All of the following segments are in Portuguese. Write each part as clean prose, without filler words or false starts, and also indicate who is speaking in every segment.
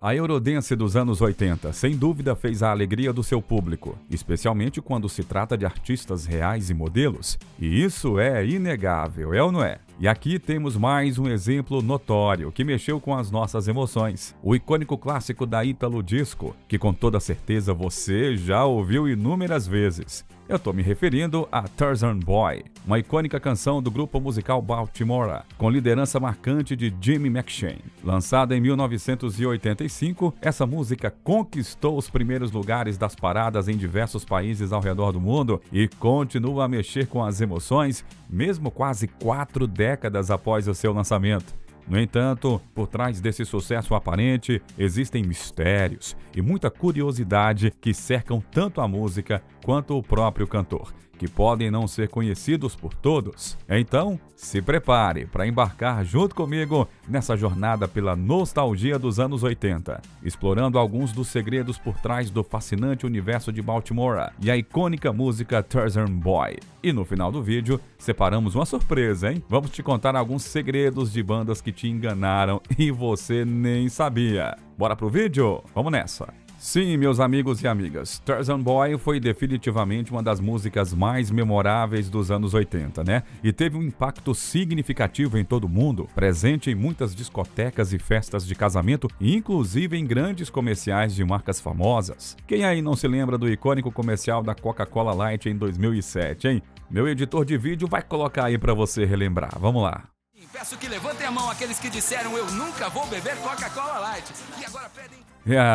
Speaker 1: A Eurodance dos anos 80, sem dúvida, fez a alegria do seu público, especialmente quando se trata de artistas reais e modelos. E isso é inegável, é ou não é? E aqui temos mais um exemplo notório que mexeu com as nossas emoções. O icônico clássico da Ítalo Disco, que com toda certeza você já ouviu inúmeras vezes. Eu tô me referindo a Tarzan Boy, uma icônica canção do grupo musical Baltimora, com liderança marcante de Jimmy McShane. Lançada em 1985, essa música conquistou os primeiros lugares das paradas em diversos países ao redor do mundo e continua a mexer com as emoções, mesmo quase 4 décadas após o seu lançamento. No entanto, por trás desse sucesso aparente, existem mistérios e muita curiosidade que cercam tanto a música quanto o próprio cantor, que podem não ser conhecidos por todos. Então, se prepare para embarcar junto comigo nessa jornada pela nostalgia dos anos 80, explorando alguns dos segredos por trás do fascinante universo de Baltimora e a icônica música Tarzan Boy. E no final do vídeo, separamos uma surpresa, hein? Vamos te contar alguns segredos de bandas que te enganaram e você nem sabia. Bora pro vídeo? Vamos nessa! Sim, meus amigos e amigas, Tarzan Boy foi definitivamente uma das músicas mais memoráveis dos anos 80, né? E teve um impacto significativo em todo o mundo, presente em muitas discotecas e festas de casamento, e inclusive em grandes comerciais de marcas famosas. Quem aí não se lembra do icônico comercial da Coca-Cola Light em 2007, hein? Meu editor de vídeo vai colocar aí pra você relembrar. Vamos lá.
Speaker 2: Peço que levantem a mão aqueles que disseram eu nunca vou beber Coca-Cola Light e agora pedem...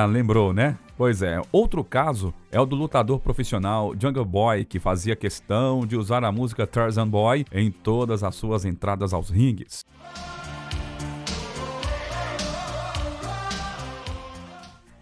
Speaker 1: Lembrou, né? Pois é, outro caso é o do lutador profissional Jungle Boy, que fazia questão de usar a música Tarzan Boy em todas as suas entradas aos ringues.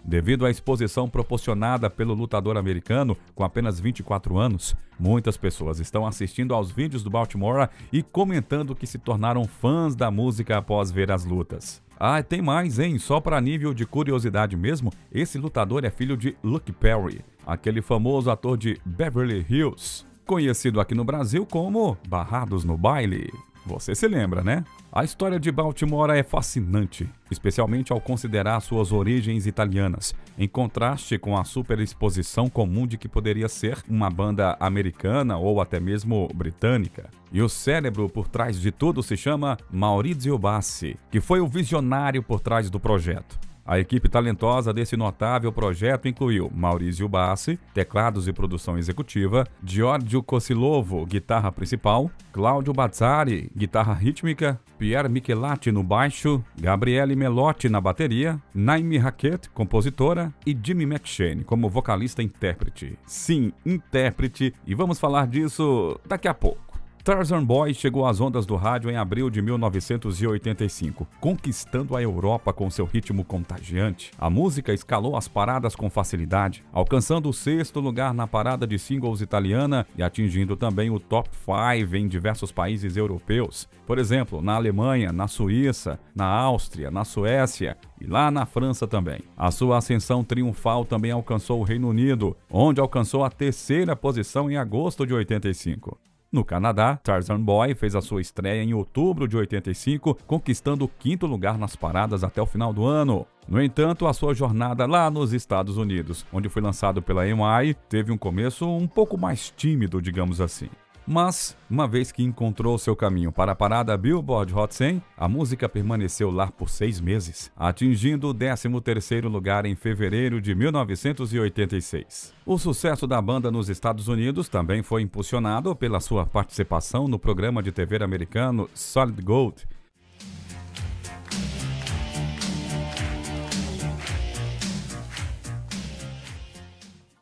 Speaker 1: Devido à exposição proporcionada pelo lutador americano com apenas 24 anos, muitas pessoas estão assistindo aos vídeos do Baltimora e comentando que se tornaram fãs da música após ver as lutas. Ah, tem mais, hein? Só para nível de curiosidade mesmo, esse lutador é filho de Luke Perry, aquele famoso ator de Beverly Hills, conhecido aqui no Brasil como Barrados no Baile. Você se lembra, né? A história de Baltimora é fascinante, especialmente ao considerar suas origens italianas, em contraste com a superexposição comum de que poderia ser uma banda americana ou até mesmo britânica. E o cérebro por trás de tudo se chama Maurizio Bassi, que foi o visionário por trás do projeto. A equipe talentosa desse notável projeto incluiu Maurizio Bassi, teclados e produção executiva, Giorgio Kosilovo, guitarra principal, Claudio Bazzari, guitarra rítmica, Pierre Michelatti no baixo, Gabriele Melotti na bateria, Naomi Hackett, compositora, e Jimmy McShane como vocalista intérprete. Sim, intérprete, e vamos falar disso daqui a pouco. Tarzan Boy chegou às ondas do rádio em abril de 1985, conquistando a Europa com seu ritmo contagiante. A música escalou as paradas com facilidade, alcançando o 6º lugar na parada de singles italiana e atingindo também o top 5 em diversos países europeus. Por exemplo, na Alemanha, na Suíça, na Áustria, na Suécia e lá na França também. A sua ascensão triunfal também alcançou o Reino Unido, onde alcançou a 3ª posição em agosto de 85. No Canadá, Tarzan Boy fez a sua estreia em outubro de 85, conquistando o 5º lugar nas paradas até o final do ano. No entanto, a sua jornada lá nos Estados Unidos, onde foi lançado pela EMI, teve um começo um pouco mais tímido, digamos assim. Mas, uma vez que encontrou seu caminho para a parada Billboard Hot 100, a música permaneceu lá por 6 meses, atingindo o 13º lugar em fevereiro de 1986. O sucesso da banda nos Estados Unidos também foi impulsionado pela sua participação no programa de TV americano Solid Gold.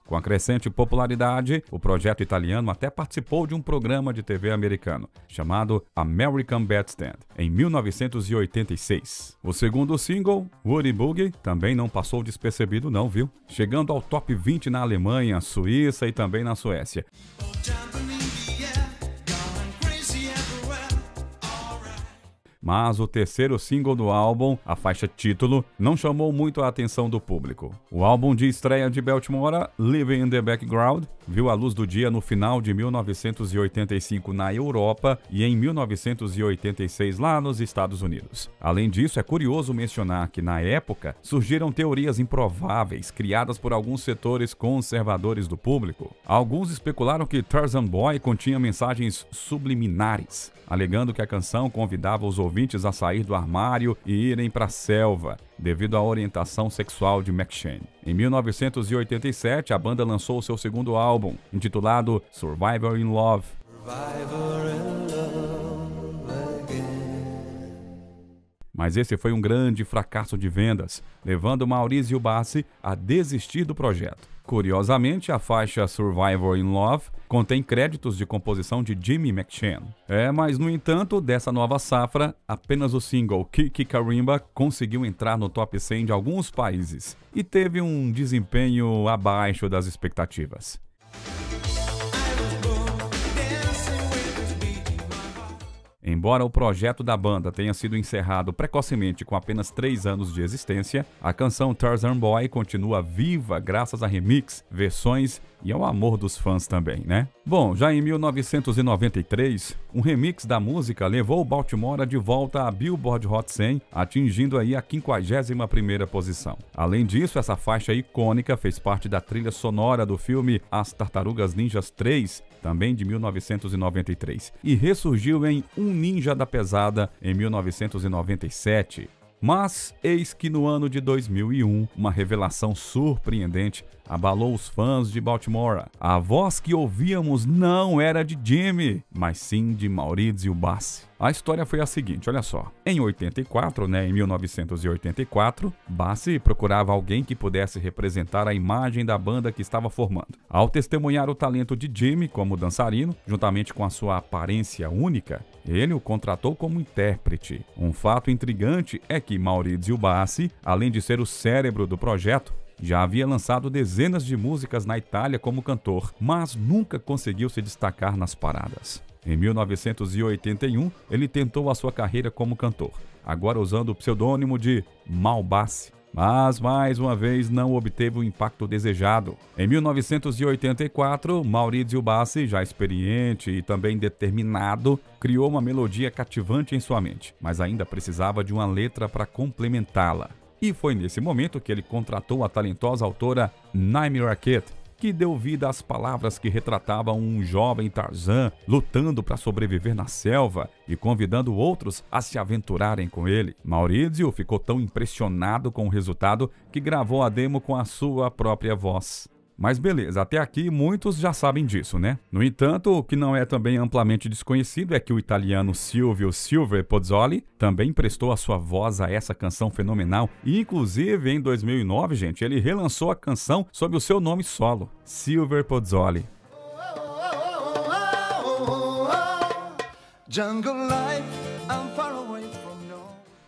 Speaker 1: Com a crescente popularidade, o projeto italiano até participou de um programa de TV americano, chamado American Bandstand, em 1986. O segundo single, Woody Boogie, também não passou despercebido não, viu? Chegando ao top 20 na Alemanha, Suíça e também na Suécia. Mas o terceiro single do álbum, a faixa título, não chamou muito a atenção do público. O álbum de estreia de Baltimora, Living in the Background, viu a luz do dia no final de 1985 na Europa e em 1986 lá nos Estados Unidos. Além disso, é curioso mencionar que na época surgiram teorias improváveis criadas por alguns setores conservadores do público. Alguns especularam que Tarzan Boy continha mensagens subliminares, alegando que a canção convidava os ouvintes a sair do armário e irem para a selva, devido à orientação sexual de McShane. Em 1987, a banda lançou seu segundo álbum, intitulado Survivor in Love. Mas esse foi um grande fracasso de vendas, levando Maurizio Bassi a desistir do projeto. Curiosamente, a faixa Survivor in Love contém créditos de composição de Jimmy McShane. Mas no entanto, dessa nova safra, apenas o single Kiki Karimba conseguiu entrar no top 100 de alguns países e teve um desempenho abaixo das expectativas. Embora o projeto da banda tenha sido encerrado precocemente com apenas 3 anos de existência, a canção Tarzan Boy continua viva graças a remix, versões e ao amor dos fãs também, né? Bom, já em 1993, um remix da música levou o Baltimora de volta à Billboard Hot 100, atingindo aí a 51ª posição. Além disso, essa faixa icônica fez parte da trilha sonora do filme As Tartarugas Ninjas 3, também de 1993, e ressurgiu em Um Ninja da Pesada em 1997. Mas eis que no ano de 2001, uma revelação surpreendente abalou os fãs de Baltimora. A voz que ouvíamos não era de Jimmy, mas sim de Maurizio Bassi. A história foi a seguinte, olha só. Em 1984, Bassi procurava alguém que pudesse representar a imagem da banda que estava formando. Ao testemunhar o talento de Jimmy como dançarino, juntamente com a sua aparência única, ele o contratou como intérprete. Um fato intrigante é que Maurizio Bassi, além de ser o cérebro do projeto, já havia lançado dezenas de músicas na Itália como cantor, mas nunca conseguiu se destacar nas paradas. Em 1981, ele tentou a sua carreira como cantor, agora usando o pseudônimo de Mal Bassi, mas mais uma vez não obteve o impacto desejado. Em 1984, Maurizio Bassi, já experiente e também determinado, criou uma melodia cativante em sua mente, mas ainda precisava de uma letra para complementá-la. E foi nesse momento que ele contratou a talentosa autora Naomi Rackett, que deu vida às palavras que retratavam um jovem Tarzan lutando para sobreviver na selva e convidando outros a se aventurarem com ele. Maurizio ficou tão impressionado com o resultado que gravou a demo com a sua própria voz. Mas beleza, até aqui muitos já sabem disso, né? No entanto, o que não é também amplamente desconhecido é que o italiano Silvio Silver Pozzoli também prestou a sua voz a essa canção fenomenal e, inclusive, em 2009, gente, ele relançou a canção sob o seu nome solo, Silver Pozzoli. Jungle life, I'm far away from you.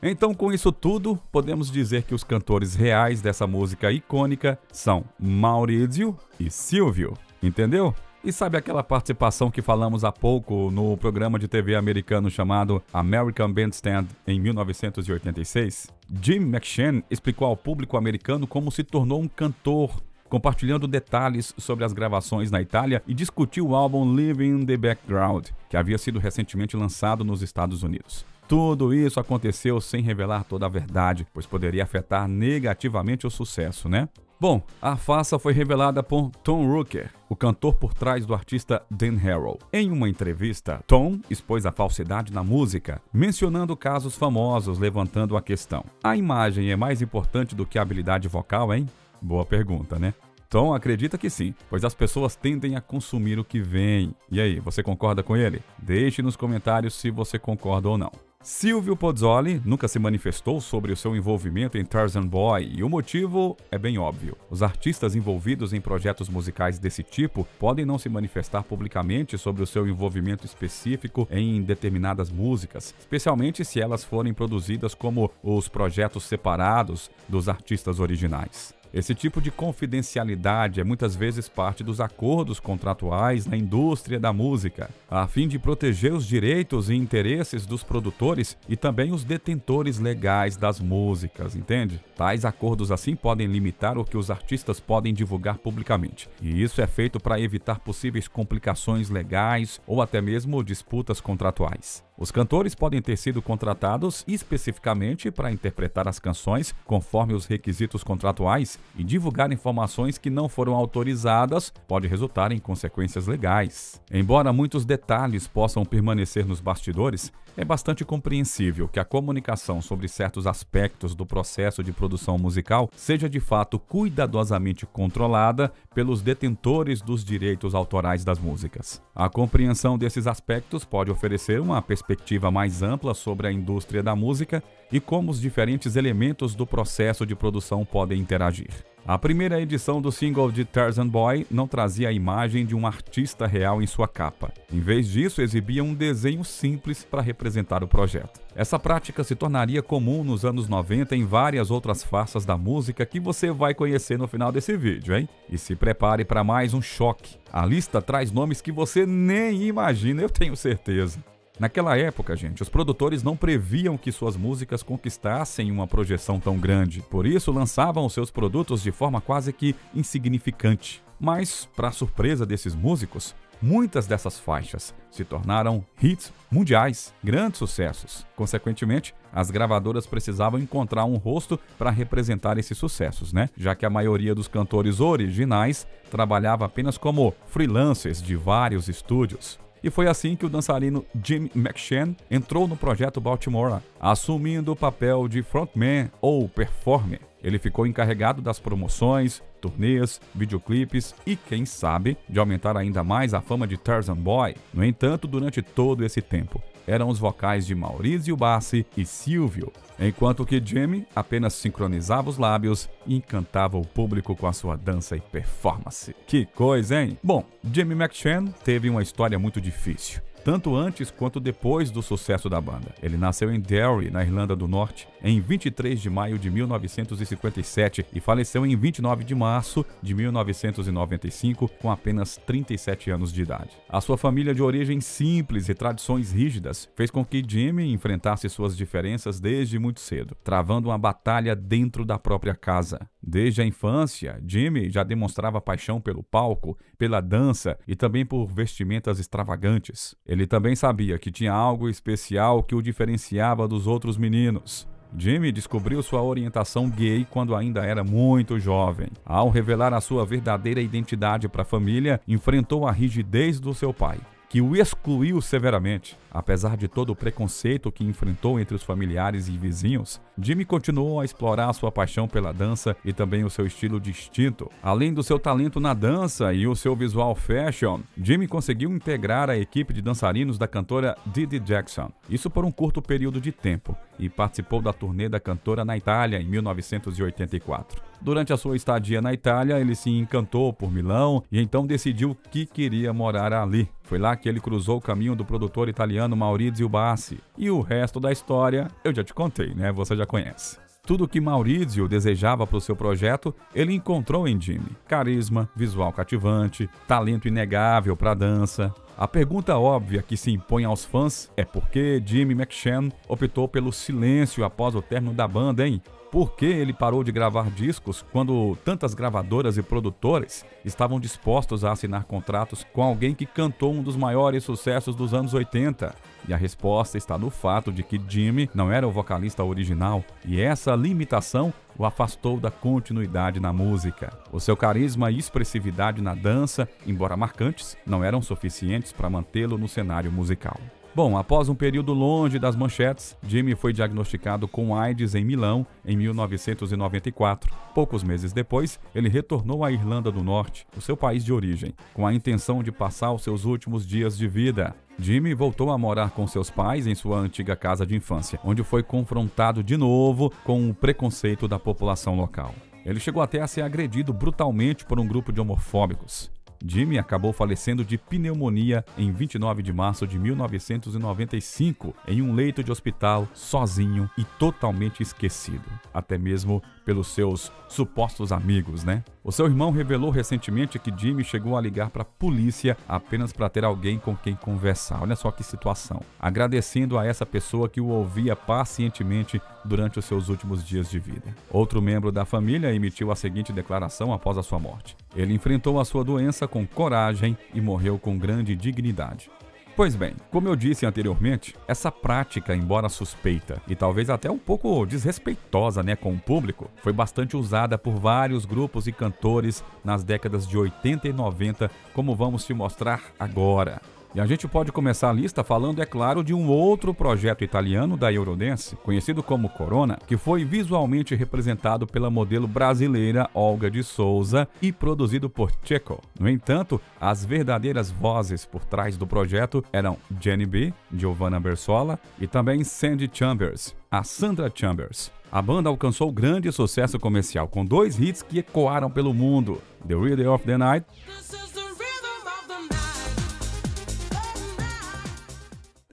Speaker 1: Então, com isso tudo, podemos dizer que os cantores reais dessa música icônica são Maurizio e Silvio, entendeu? E sabe aquela participação que falamos há pouco no programa de TV americano chamado American Bandstand em 1986? Jim McShane explicou ao público americano como se tornou um cantor, compartilhando detalhes sobre as gravações na Itália e discutiu o álbum Living in the Background, que havia sido recentemente lançado nos Estados Unidos. Tudo isso aconteceu sem revelar toda a verdade, pois poderia afetar negativamente o sucesso, né? Bom, a farsa foi revelada por Tom Rooker, o cantor por trás do artista Dan Harrow. Em uma entrevista, Tom expôs a falsidade na música, mencionando casos famosos, levantando a questão: a imagem é mais importante do que a habilidade vocal, hein? Boa pergunta, né? Tom acredita que sim, pois as pessoas tendem a consumir o que vem. E aí, você concorda com ele? Deixe nos comentários se você concorda ou não. Silvio Pozzoli nunca se manifestou sobre o seu envolvimento em Tarzan Boy e o motivo é bem óbvio. Os artistas envolvidos em projetos musicais desse tipo podem não se manifestar publicamente sobre o seu envolvimento específico em determinadas músicas, especialmente se elas forem produzidas como os projetos separados dos artistas originais. Esse tipo de confidencialidade é muitas vezes parte dos acordos contratuais na indústria da música, a fim de proteger os direitos e interesses dos produtores e também os detentores legais das músicas, entende? Tais acordos assim podem limitar o que os artistas podem divulgar publicamente, e isso é feito para evitar possíveis complicações legais ou até mesmo disputas contratuais. Os cantores podem ter sido contratados especificamente para interpretar as canções conforme os requisitos contratuais e divulgar informações que não foram autorizadas pode resultar em consequências legais. Embora muitos detalhes possam permanecer nos bastidores, é bastante compreensível que a comunicação sobre certos aspectos do processo de produção musical seja de fato cuidadosamente controlada pelos detentores dos direitos autorais das músicas. A compreensão desses aspectos pode oferecer uma perspectiva mais ampla sobre a indústria da música e como os diferentes elementos do processo de produção podem interagir. A primeira edição do single de Tarzan Boy não trazia a imagem de um artista real em sua capa. Em vez disso, exibia um desenho simples para representar o projeto. Essa prática se tornaria comum nos anos 90 em várias outras faixas da música que você vai conhecer no final desse vídeo, hein? E se prepare para mais um choque. A lista traz nomes que você nem imagina, eu tenho certeza. Naquela época, gente, os produtores não previam que suas músicas conquistassem uma projeção tão grande. Por isso, lançavam os seus produtos de forma quase que insignificante. Mas, para surpresa desses músicos, muitas dessas faixas se tornaram hits mundiais, grandes sucessos. Consequentemente, as gravadoras precisavam encontrar um rosto para representar esses sucessos, né? Já que a maioria dos cantores originais trabalhava apenas como freelancers de vários estúdios. E foi assim que o dançarino Jimmy McShane entrou no projeto Baltimora, assumindo o papel de frontman ou performer. Ele ficou encarregado das promoções, turnês, videoclipes e, quem sabe, de aumentar ainda mais a fama de Tarzan Boy. No entanto, durante todo esse tempo, eram os vocais de Maurizio Bassi e Silvio, enquanto que Jimmy apenas sincronizava os lábios e encantava o público com a sua dança e performance. Que coisa, hein? Bom, Jimmy McShane teve uma história muito difícil, tanto antes quanto depois do sucesso da banda. Ele nasceu em Derry, na Irlanda do Norte, em 23 de maio de 1957 e faleceu em 29 de março de 1995 com apenas 37 anos de idade. A sua família de origem simples e tradições rígidas fez com que Jimmy enfrentasse suas diferenças desde muito cedo, travando uma batalha dentro da própria casa. Desde a infância, Jimmy já demonstrava paixão pelo palco, pela dança e também por vestimentas extravagantes. Ele também sabia que tinha algo especial que o diferenciava dos outros meninos. Jimmy descobriu sua orientação gay quando ainda era muito jovem. Ao revelar a sua verdadeira identidade para a família, enfrentou a rigidez do seu pai, que o excluiu severamente. Apesar de todo o preconceito que enfrentou entre os familiares e vizinhos, Jimmy continuou a explorar sua paixão pela dança e também o seu estilo distinto. Além do seu talento na dança e o seu visual fashion, Jimmy conseguiu integrar a equipe de dançarinos da cantora Didi Jackson, isso por um curto período de tempo, e participou da turnê da cantora na Itália em 1984. Durante a sua estadia na Itália, ele se encantou por Milão e então decidiu que queria morar ali. Foi lá que ele cruzou o caminho do produtor italiano Maurizio Bassi. E o resto da história eu já te contei, né? Você já conhece. Tudo o que Maurizio desejava para o seu projeto, ele encontrou em Jimmy. Carisma, visual cativante, talento inegável para a dança. A pergunta óbvia que se impõe aos fãs é por que Jimmy McShane optou pelo silêncio após o término da banda, hein? Por que ele parou de gravar discos quando tantas gravadoras e produtores estavam dispostos a assinar contratos com alguém que cantou um dos maiores sucessos dos anos 80? E a resposta está no fato de que Jimmy não era o vocalista original, e essa limitação o afastou da continuidade na música. O seu carisma e expressividade na dança, embora marcantes, não eram suficientes para mantê-lo no cenário musical. Bom, após um período longe das manchetes, Jimmy foi diagnosticado com AIDS em Milão em 1994. Poucos meses depois, ele retornou à Irlanda do Norte, o seu país de origem, com a intenção de passar os seus últimos dias de vida. Jimmy voltou a morar com seus pais em sua antiga casa de infância, onde foi confrontado de novo com o preconceito da população local. Ele chegou até a ser agredido brutalmente por um grupo de homofóbicos. Jimmy acabou falecendo de pneumonia em 29 de março de 1995, em um leito de hospital, sozinho e totalmente esquecido, até mesmo pelos seus supostos amigos, né? O seu irmão revelou recentemente que Jimmy chegou a ligar para a polícia apenas para ter alguém com quem conversar. Olha só que situação. Agradecendo a essa pessoa que o ouvia pacientemente durante os seus últimos dias de vida. Outro membro da família emitiu a seguinte declaração após a sua morte: ele enfrentou a sua doença com coragem e morreu com grande dignidade. Pois bem, como eu disse anteriormente, essa prática, embora suspeita e talvez até um pouco desrespeitosa, com o público, foi bastante usada por vários grupos e cantores nas décadas de 80 e 90, como vamos te mostrar agora. E a gente pode começar a lista falando, é claro, de um outro projeto italiano da Eurodance, conhecido como Corona, que foi visualmente representado pela modelo brasileira Olga de Souza e produzido por Checo. No entanto, as verdadeiras vozes por trás do projeto eram Jenny B, Giovanna Bersola e também Sandy Chambers, a Sandra Chambers. A banda alcançou grande sucesso comercial com 2 hits que ecoaram pelo mundo: The Rhythm of the Night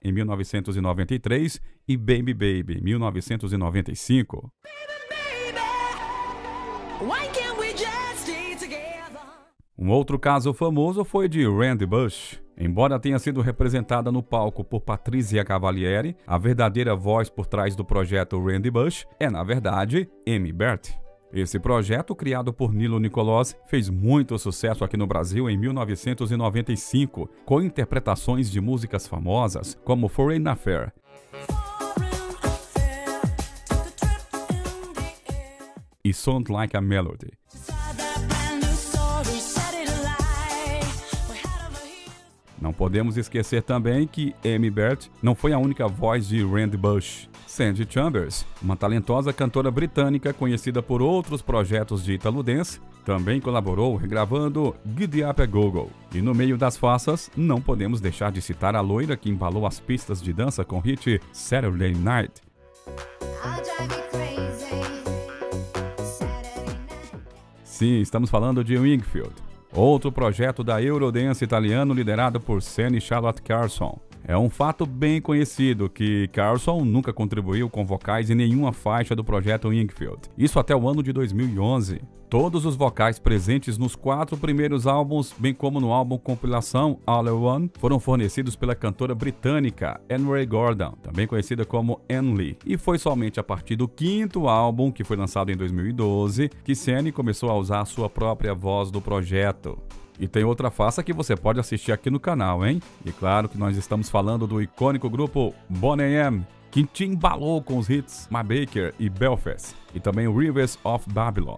Speaker 1: em 1993 e Baby Baby, em 1995. Um outro caso famoso foi de Randy Bush. Embora tenha sido representada no palco por Patrizia Cavalieri, a verdadeira voz por trás do projeto Randy Bush é, na verdade, Amy Bert. Esse projeto, criado por Nilo Nicolosi, fez muito sucesso aqui no Brasil em 1995, com interpretações de músicas famosas como Foreign Affair e Sound Like a Melody. Não podemos esquecer também que Amy Bert não foi a única voz de Randy Bush. Sandy Chambers, uma talentosa cantora britânica conhecida por outros projetos de Italo Dance, também colaborou regravando Giddy Up a Go-Go. E no meio das faixas, não podemos deixar de citar a loira que embalou as pistas de dança com o hit Saturday Night. Sim, estamos falando de Wingfield, outro projeto da Eurodance italiano liderado por Sen e Charlotte Carlson. É um fato bem conhecido que Carlson nunca contribuiu com vocais em nenhuma faixa do projeto Wingfield. Isso até o ano de 2011. Todos os vocais presentes nos 4 primeiros álbuns, bem como no álbum compilação All I Want, foram fornecidos pela cantora britânica Anne Ray Gordon, também conhecida como Anne Lee. E foi somente a partir do 5º álbum, que foi lançado em 2012, que Sen começou a usar a sua própria voz do projeto. E tem outra face que você pode assistir aqui no canal, hein? E claro que nós estamos falando do icônico grupo Boney M, que te embalou com os hits My Baker e Belfast, e também Rivers of Babylon.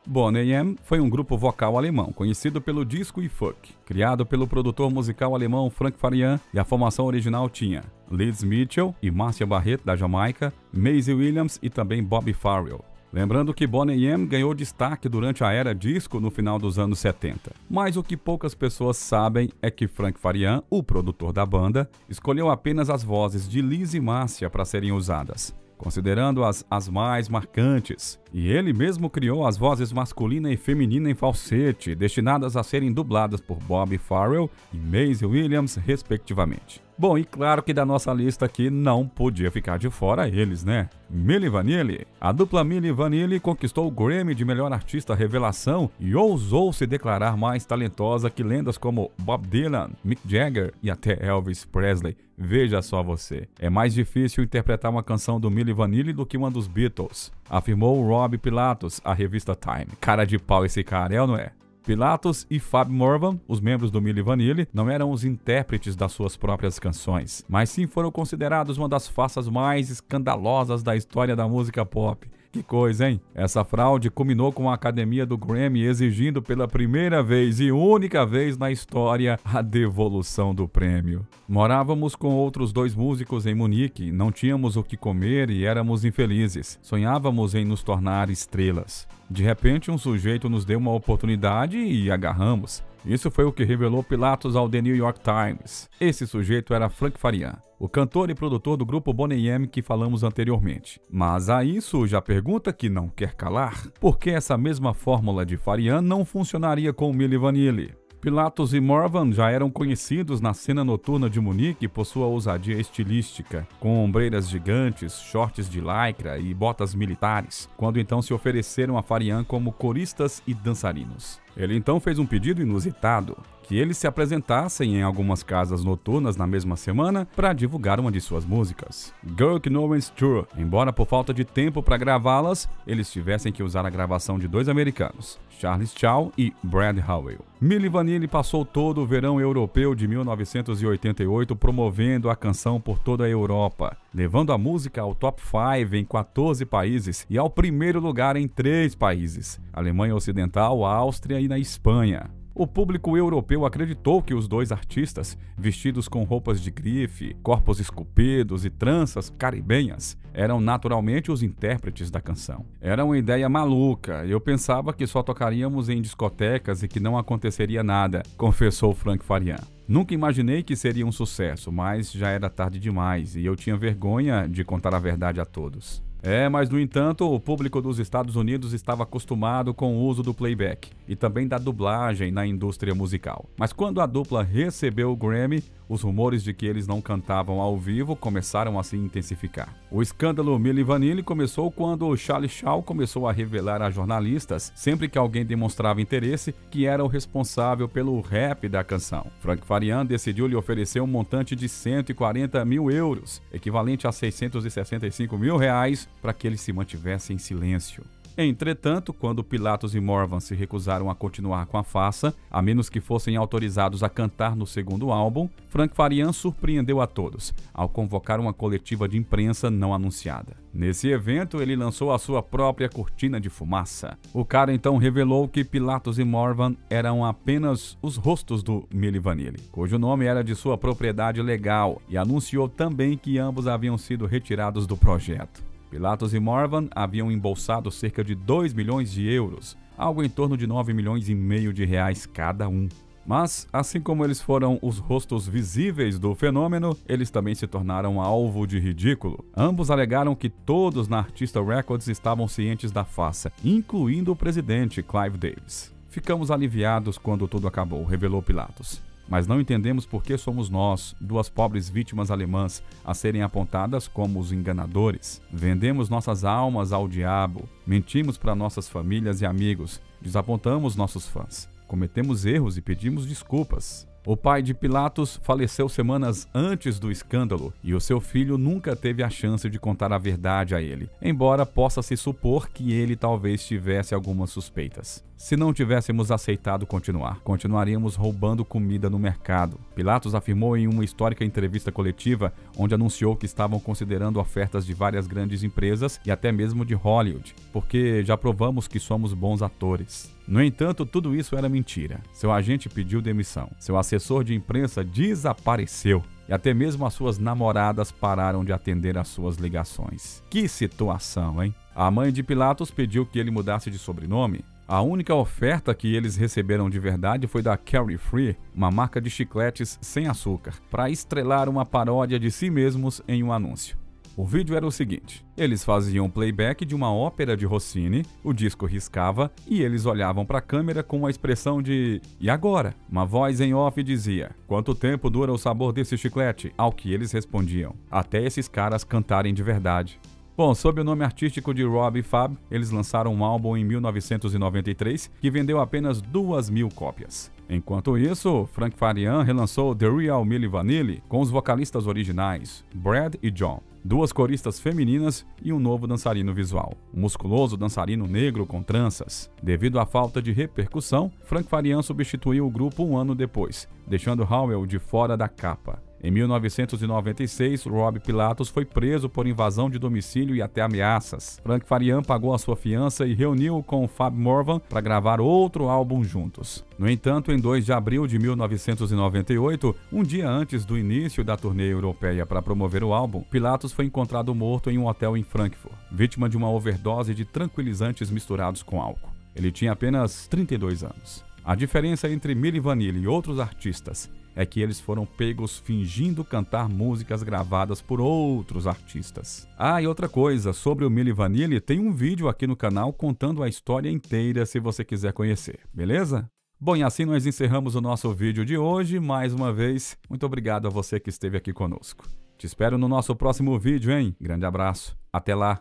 Speaker 1: Boney M foi um grupo vocal alemão, conhecido pelo disco e funk, criado pelo produtor musical alemão Frank Farian, e a formação original tinha Liz Mitchell e Marcia Barrett, da Jamaica, Maisie Williams e também Bobby Farrell. Lembrando que Boney M ganhou destaque durante a era disco no final dos anos 70. Mas o que poucas pessoas sabem é que Frank Farian, o produtor da banda, escolheu apenas as vozes de Liz e Marcia para serem usadas, considerando-as as mais marcantes. E ele mesmo criou as vozes masculina e feminina em falsete, destinadas a serem dubladas por Bobby Farrell e Maisie Williams, respectivamente. Bom, e claro que da nossa lista aqui não podia ficar de fora eles, né? Milli Vanilli. A dupla Milli Vanilli conquistou o Grammy de Melhor Artista Revelação e ousou se declarar mais talentosa que lendas como Bob Dylan, Mick Jagger e até Elvis Presley. Veja só você. É mais difícil interpretar uma canção do Milli Vanilli do que uma dos Beatles, afirmou Rob Pilatus à revista Time. Cara de pau esse cara, é ou não é? Pilatus e Fab Morvan, os membros do Milli Vanilli, não eram os intérpretes das suas próprias canções, mas sim foram considerados uma das faças mais escandalosas da história da música pop. Que coisa, hein? Essa fraude culminou com a Academia do Grammy exigindo pela primeira vez e única vez na história a devolução do prêmio. Morávamos com outros 2 músicos em Munique, não tínhamos o que comer e éramos infelizes. Sonhávamos em nos tornar estrelas. De repente, um sujeito nos deu uma oportunidade e agarramos. Isso foi o que revelou Pilatus ao The New York Times. Esse sujeito era Frank Farian. o cantor e produtor do grupo Boney M que falamos anteriormente. Mas aí surge a pergunta que não quer calar: por que essa mesma fórmula de Farian não funcionaria com Milli Vanilli? Pilatus e Morvan já eram conhecidos na cena noturna de Munique por sua ousadia estilística, com ombreiras gigantes, shorts de lycra e botas militares, quando então se ofereceram a Farian como coristas e dançarinos. Ele então fez um pedido inusitado, que eles se apresentassem em algumas casas noturnas na mesma semana para divulgar uma de suas músicas, Girl Knowens Tour. Embora por falta de tempo para gravá-las, eles tivessem que usar a gravação de dois americanos, Charles Chow e Brad Howell. Milli Vanilli passou todo o verão europeu de 1988 promovendo a canção por toda a Europa, levando a música ao top 5 em 14 países e ao primeiro lugar em 3 países, Alemanha Ocidental, Áustria e na Espanha. O público europeu acreditou que os dois artistas, vestidos com roupas de grife, corpos esculpidos e tranças caribenhas, eram naturalmente os intérpretes da canção. Era uma ideia maluca, eu pensava que só tocaríamos em discotecas e que não aconteceria nada, confessou Frank Farian. Nunca imaginei que seria um sucesso, mas já era tarde demais e eu tinha vergonha de contar a verdade a todos. Mas no entanto, o público dos Estados Unidos estava acostumado com o uso do playback e também da dublagem na indústria musical. Mas quando a dupla recebeu o Grammy, os rumores de que eles não cantavam ao vivo começaram a se intensificar. O escândalo Milli Vanilli começou quando Charlie Chow começou a revelar a jornalistas, sempre que alguém demonstrava interesse, que era o responsável pelo rap da canção. Frank Farian decidiu lhe oferecer um montante de 140 mil euros, equivalente a 665 mil reais, para que ele se mantivesse em silêncio. Entretanto, quando Pilatus e Morvan se recusaram a continuar com a farsa, a menos que fossem autorizados a cantar no segundo álbum, Frank Farian surpreendeu a todos, ao convocar uma coletiva de imprensa não anunciada. Nesse evento, ele lançou a sua própria cortina de fumaça. O cara então revelou que Pilatus e Morvan eram apenas os rostos do Milli Vanilli, cujo nome era de sua propriedade legal, e anunciou também que ambos haviam sido retirados do projeto. Pilatus e Morvan haviam embolsado cerca de 2 milhões de euros, algo em torno de 9 milhões e meio de reais cada um. Mas, assim como eles foram os rostos visíveis do fenômeno, eles também se tornaram alvo de ridículo. Ambos alegaram que todos na Arista Records estavam cientes da farsa, incluindo o presidente Clive Davis. Ficamos aliviados quando tudo acabou, revelou Pilatus. Mas não entendemos por que somos nós, duas pobres vítimas alemãs, a serem apontadas como os enganadores. Vendemos nossas almas ao diabo, mentimos para nossas famílias e amigos, desapontamos nossos fãs, cometemos erros e pedimos desculpas. O pai de Pilatus faleceu semanas antes do escândalo e o seu filho nunca teve a chance de contar a verdade a ele, embora possa se supor que ele talvez tivesse algumas suspeitas. Se não tivéssemos aceitado continuar, continuaríamos roubando comida no mercado. Pilatus afirmou em uma histórica entrevista coletiva, onde anunciou que estavam considerando ofertas de várias grandes empresas e até mesmo de Hollywood, porque já provamos que somos bons atores. No entanto, tudo isso era mentira. Seu agente pediu demissão, seu assessor de imprensa desapareceu e até mesmo as suas namoradas pararam de atender às suas ligações. Que situação, hein? A mãe de Pilatus pediu que ele mudasse de sobrenome. A única oferta que eles receberam de verdade foi da Carrie Free, uma marca de chicletes sem açúcar, para estrelar uma paródia de si mesmos em um anúncio. O vídeo era o seguinte: eles faziam playback de uma ópera de Rossini, o disco riscava e eles olhavam para a câmera com uma expressão de "e agora?". Uma voz em off dizia: "Quanto tempo dura o sabor desse chiclete?", ao que eles respondiam: "Até esses caras cantarem de verdade". Bom, sob o nome artístico de Rob e Fab, eles lançaram um álbum em 1993 que vendeu apenas 2.000 cópias. Enquanto isso, Frank Farian relançou The Real Milli Vanilli com os vocalistas originais, Brad e John, duas coristas femininas e um novo dançarino visual, um musculoso dançarino negro com tranças. Devido à falta de repercussão, Frank Farian substituiu o grupo um ano depois, deixando Howell de fora da capa. Em 1996, Rob Pilatus foi preso por invasão de domicílio e até ameaças. Frank Farian pagou a sua fiança e reuniu com Fab Morvan para gravar outro álbum juntos. No entanto, em 2 de abril de 1998, um dia antes do início da turnê europeia para promover o álbum, Pilatus foi encontrado morto em um hotel em Frankfurt, vítima de uma overdose de tranquilizantes misturados com álcool. Ele tinha apenas 32 anos. A diferença entre Milli Vanilli e outros artistas é que eles foram pegos fingindo cantar músicas gravadas por outros artistas. Ah, e outra coisa, sobre o Milli Vanilli, tem um vídeo aqui no canal contando a história inteira se você quiser conhecer, beleza? Bom, e assim nós encerramos o nosso vídeo de hoje. Mais uma vez, muito obrigado a você que esteve aqui conosco. Te espero no nosso próximo vídeo, hein? Grande abraço, até lá!